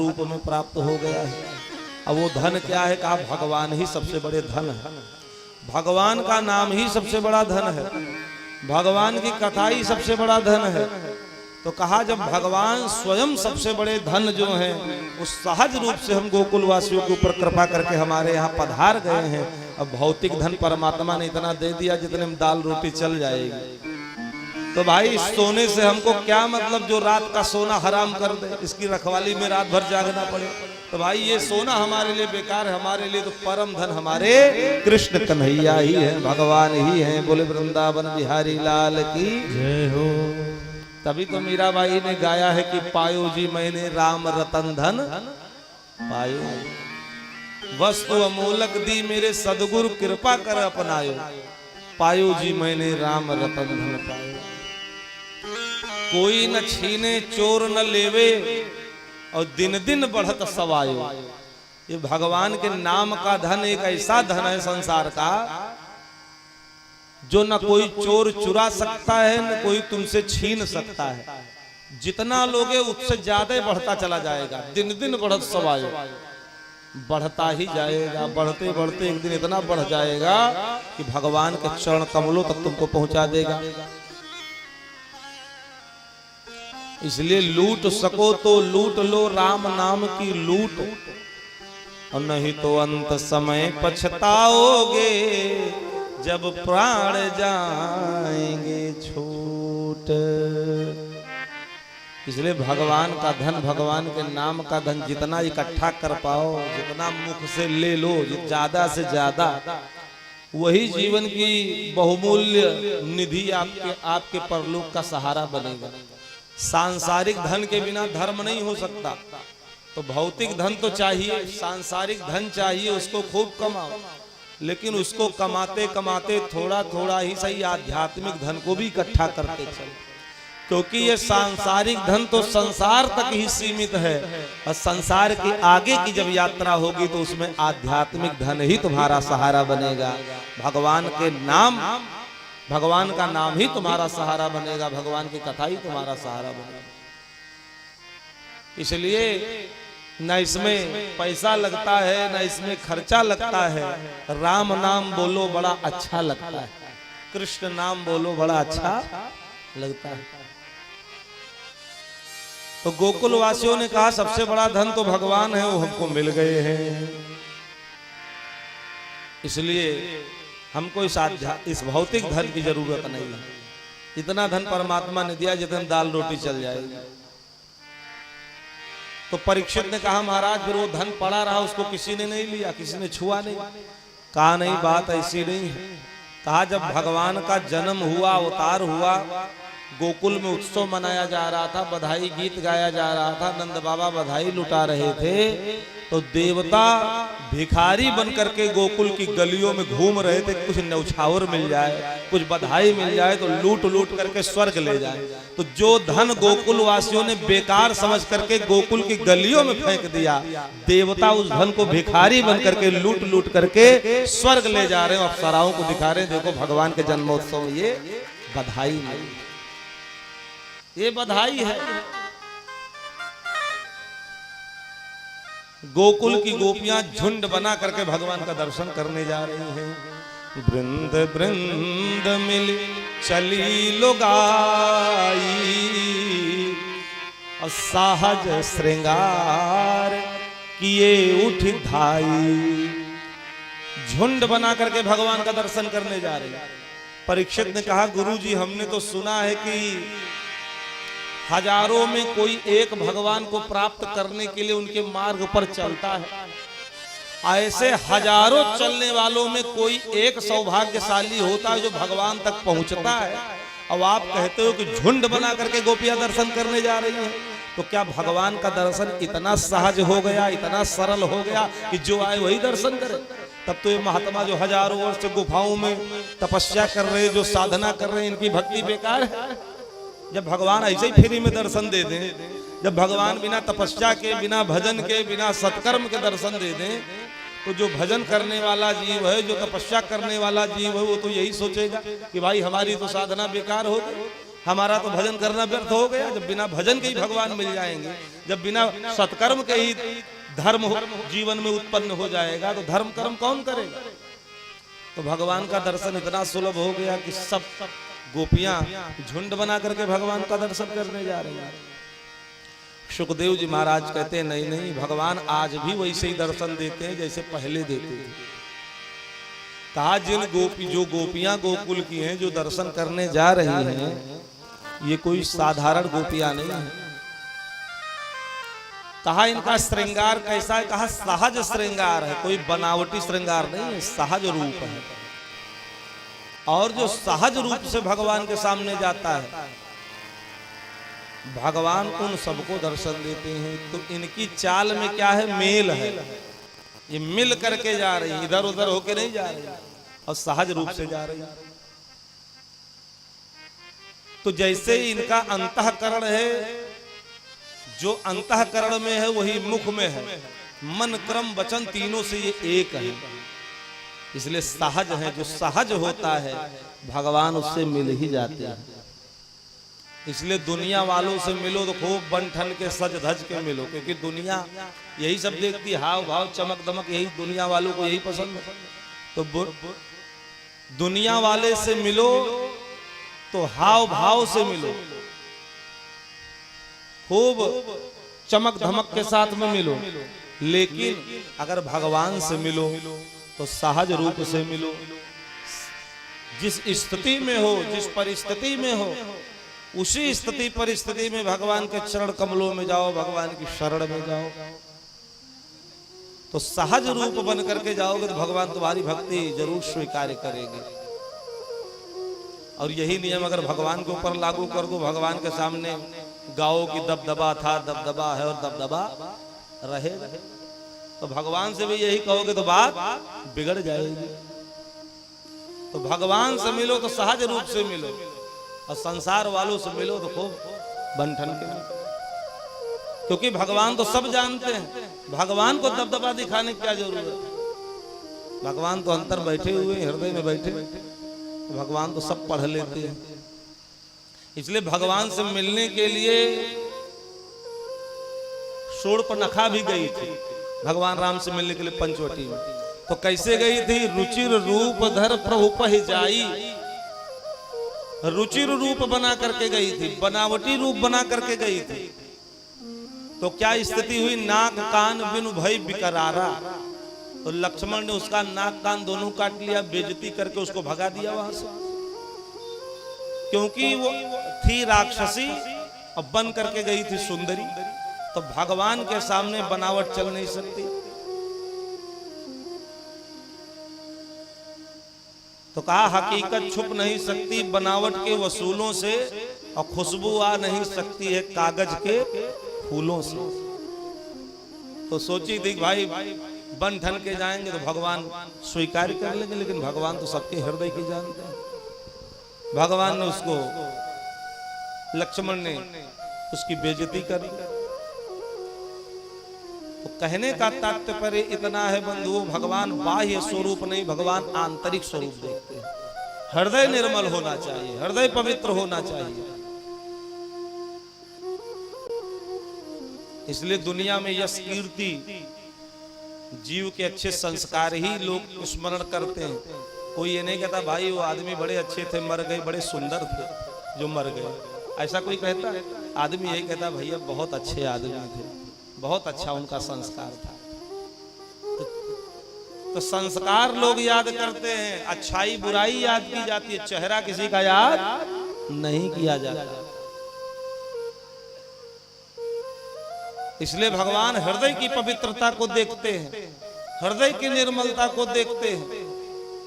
रूप में प्राप्त हो गया है। अब वो धन क्या है? कहा भगवान ही सबसे बड़े धन है, भगवान का नाम ही सबसे बड़ा धन है, भगवान की कथा ही सबसे बड़ा धन है। तो कहा जब भगवान स्वयं सबसे बड़े धन जो हैं, उस सहज रूप से हम गोकुल वासियों के ऊपर कृपा करके हमारे यहाँ पधार गए हैं। अब भौतिक धन परमात्मा ने इतना दे दिया जितने में दाल रोटी चल जाएगी। तो भाई सोने से हमको क्या मतलब जो रात का सोना हराम कर दे, इसकी रखवाली में रात भर जागना पड़े। तो भाई ये सोना हमारे लिए बेकार है, हमारे लिए तो परम धन हमारे कृष्ण कन्हैया ही है, भगवान ही है। बोले वृंदावन बिहारी लाल की जय हो। तभी तो मीराबाई ने गाया है कि पायो जी मैंने राम रतन धन पायो, वस्तु अमूलक दी मेरे सदगुरु कृपा कर अपनायो, पायो जी मैंने राम रतन धन पायो। कोई न छीने चोर न लेवे और दिन दिन बढ़त सवायो। ये भगवान के नाम का धन एक ऐसा धन है संसार का जो न कोई चोर चुरा सकता है, न कोई तुमसे छीन सकता है। जितना लोगे उससे ज्यादा बढ़ता चला जाएगा, दिन दिन बढ़त सवायो, बढ़ता ही जाएगा। बढ़ते बढ़ते एक दिन इतना बढ़ जाएगा कि भगवान के चरण कमलों तक तुमको पहुंचा देगा। इसलिए लूट सको तो लूट लो राम नाम की लूट, और नहीं तो अंत समय पछताओगे जब प्राण जाएंगे छूट। इसलिए भगवान का धन, भगवान के नाम का धन जितना इकट्ठा कर पाओ, जितना मुख से ले लो, ज्यादा से ज्यादा, वही जीवन की बहुमूल्य निधि आपके परलोक का सहारा बनेगा। सांसारिक धन के बिना धर्म नहीं हो सकता। तो भौतिक धन तो चाहिए, सांसारिक धन चाहिए, उसको खूब कमाओ, लेकिन उसको कमाते कमाते थोड़ा थोड़ा ही सही आध्यात्मिक धन को भी इकट्ठा करते चलो, क्योंकि ये सांसारिक धन तो संसार तक ही सीमित है, और संसार की आगे की जब यात्रा होगी तो उसमें आध्यात्मिक धन ही तुम्हारा सहारा बनेगा। भगवान के नाम, भगवान का नाम ही तुम्हारा सहारा बनेगा, भगवान की कथा ही तुम्हारा सहारा बनेगा। इसलिए न इसमें पैसा लगता है, न इसमें खर्चा लगता है। राम नाम बोलो बड़ा अच्छा लगता है, कृष्ण नाम बोलो बड़ा अच्छा लगता है। तो गोकुल वासियों ने कहा सबसे बड़ा धन तो भगवान है, वो हमको मिल गए हैं। इसलिए हमको इस भौतिक धन की जरूरत नहीं है। इतना धन परमात्मा ने दिया जितने दाल रोटी चल जाएगी। तो परीक्षित ने कहा महाराज फिर वो धन पड़ा रहा, उसको किसी ने नहीं लिया, किसी ने छुआ नहीं। कहा नहीं, बात ऐसी नहीं है। कहा जब भगवान का जन्म हुआ, अवतार हुआ, गोकुल में उत्सव मनाया जा रहा था, बधाई गीत गाया जा रहा था, नंद बाबा बधाई लुटा रहे थे, तो देवता भिखारी बनकर के गोकुल की गलियों में घूम रहे थे। कुछ न्यौछावर मिल जाए, कुछ बधाई मिल जाए तो लूट लूट करके स्वर्ग ले जाए। तो जो धन गोकुल वासियों ने बेकार समझ करके गोकुल की गलियों में फेंक दिया, देवता उस धन को भिखारी बन करके लूट लूट करके स्वर्ग ले जा रहे हैं। अप्सराओं को दिखा रहे हैं, देखो भगवान के जन्मोत्सव, ये बधाई नहीं, ये बधाई है। गोकुल की गोपियां झुंड बना करके भगवान का दर्शन करने जा रही हैं। वृंद वृंद मिल चली लोगाई, और सहज श्रृंगार किए उठ धाई। झुंड बना करके भगवान का दर्शन करने जा रही। परीक्षित ने कहा गुरुजी हमने तो सुना है कि हजारों में कोई एक भगवान को प्राप्त करने के लिए उनके मार्ग पर चलता है। ऐसे हजारों चलने वालों में कोई एक सौभाग्यशाली होता है जो भगवान तक पहुंचता है। अब आप कहते हो कि झुंड बना करके गोपियां दर्शन करने जा रही हैं, तो क्या भगवान का दर्शन इतना सहज हो गया, इतना सरल हो गया कि जो आए वही दर्शन करे? तब तो ये महात्मा जो हजारों वर्ष से गुफाओं में तपस्या कर रहे, जो साधना कर रहे हैं, इनकी भक्ति बेकार है। जब भगवान ऐसे ही फ्री में दर्शन दे दें, जब भगवान बिना तपस्या के, बिना भजन के, बिना सत्कर्म के दर्शन दे दें, तो जो भजन करने वाला जीव है, जो तपस्या करने वाला जीव है, वो तो यही सोचेगा कि भाई हमारी तो साधना बेकार हो गई। हमारा तो भजन करना व्यर्थ हो गया। जब बिना भजन के ही भगवान मिल जाएंगे, जब बिना सत्कर्म के ही धर्म जीवन में उत्पन्न हो जाएगा, तो धर्म कर्म कौन करेगा? तो भगवान का दर्शन इतना सुलभ हो गया कि सब गोपियां झुंड बना करके भगवान का दर्शन करने जा रही हैं। सुखदेव जी महाराज कहते हैं नहीं नहीं, भगवान आज भी वैसे ही दर्शन देते हैं जैसे पहले देते थे। कहा जो गोपियां गोकुल की हैं, जो दर्शन करने जा रही हैं, ये कोई साधारण गोपियां नहीं है। कहा इनका श्रृंगार कैसा है? कहा सहज श्रृंगार है, कोई बनावटी श्रृंगार नहीं है, सहज रूप है। और जो सहज रूप से भगवान के सामने जाता है, भगवान उन सबको दर्शन देते हैं। तो इनकी चाल में क्या है? मेल है। ये मिल करके जा रही है, इधर उधर होके नहीं जा रही, और सहज रूप से जा रही है। तो जैसे इनका अंतःकरण है, जो अंतःकरण में है वही मुख में है। मन क्रम वचन तीनों से ये एक है, इसलिए सहज है। जो सहज होता है भगवान उससे मिल ही जाते हैं। इसलिए दुनिया वालों से मिलो तो खूब बन ठन के सज धज के मिलो, क्योंकि दुनिया यही सब देखती, हाव भाव चमक दमक, यही दुनिया वालों को यही पसंद है। तो दुनिया वाले से मिलो तो हाव भाव से मिलो, खूब चमक धमक के साथ में मिलो। लेकिन अगर भगवान से मिलो तो सहज रूप से मिलो। जिस स्थिति में हो, जिस परिस्थिति में हो, उसी स्थिति परिस्थिति में भगवान के चरण कमलों में जाओ, भगवान की शरण में जाओ। तो सहज रूप बन करके जाओगे तो भगवान तुम्हारी भक्ति जरूर स्वीकार करेंगे। और यही नियम अगर भगवान के ऊपर लागू कर दो, भगवान के सामने गाओ कि दबदबा था, दबदबा है और दबदबा रहेगा, तो भगवान से भी यही कहोगे तो बात बिगड़ जाएगी। तो भगवान से मिलो तो सहज रूप से मिलो, और संसार वालों से मिलो तो खूब बंठन के मिलो। क्योंकि भगवान तो सब जानते हैं, भगवान को दबदबा दिखाने की क्या जरूरत है? भगवान तो अंतर बैठे हुए, हृदय में बैठे, तो भगवान तो सब पढ़ लेते हैं। इसलिए भगवान से मिलने के लिए शूर्पणखा भी गई थी भगवान राम से मिलने के लिए पंचवटी में। तो कैसे गई थी? रुचिर रूप धर प्रभु पह जाई। रुचिर रूप बना करके गई थी, बनावटी रूप बना करके गई थी। तो क्या स्थिति हुई? नाक कान बिनु भय बिकरारा। तो लक्ष्मण ने उसका नाक कान दोनों काट लिया, बेइज्जती करके उसको भगा दिया वहां से, क्योंकि वो थी राक्षसी और बन करके गई थी सुंदरी। तो भगवान के सामने बनावट चल नहीं सकती। तो कहा हकीकत छुप नहीं सकती बनावट के वसूलों से, और खुशबू आ नहीं सकती है कागज के फूलों से। तो सोची थी भाई बन ठन के जाएंगे तो भगवान स्वीकार कर लेंगे, लेकिन भगवान तो सबके हृदय की जानते हैं। भगवान ने उसको, लक्ष्मण ने उसकी बेइज्जती कर दी। तो कहने का तात्पर्य इतना है बंधुओं, भगवान बाह्य स्वरूप नहीं, भगवान आंतरिक स्वरूप देखते हैं। हृदय निर्मल होना चाहिए, हृदय पवित्र होना चाहिए। इसलिए दुनिया में यश कीर्ति, जीव के अच्छे संस्कार ही लोग स्मरण करते हैं। कोई ये नहीं कहता भाई वो आदमी बड़े अच्छे थे, मर गए, बड़े सुंदर थे जो मर गए, ऐसा कोई कहता है? आदमी यही कहता भैया बहुत अच्छे आदमी थे, बहुत अच्छा उनका संस्कार था। तो संस्कार लोग याद करते हैं, अच्छाई बुराई याद की जाती है, चेहरा किसी का याद नहीं किया जाता। इसलिए भगवान हृदय की पवित्रता को देखते हैं, हृदय की निर्मलता को देखते हैं।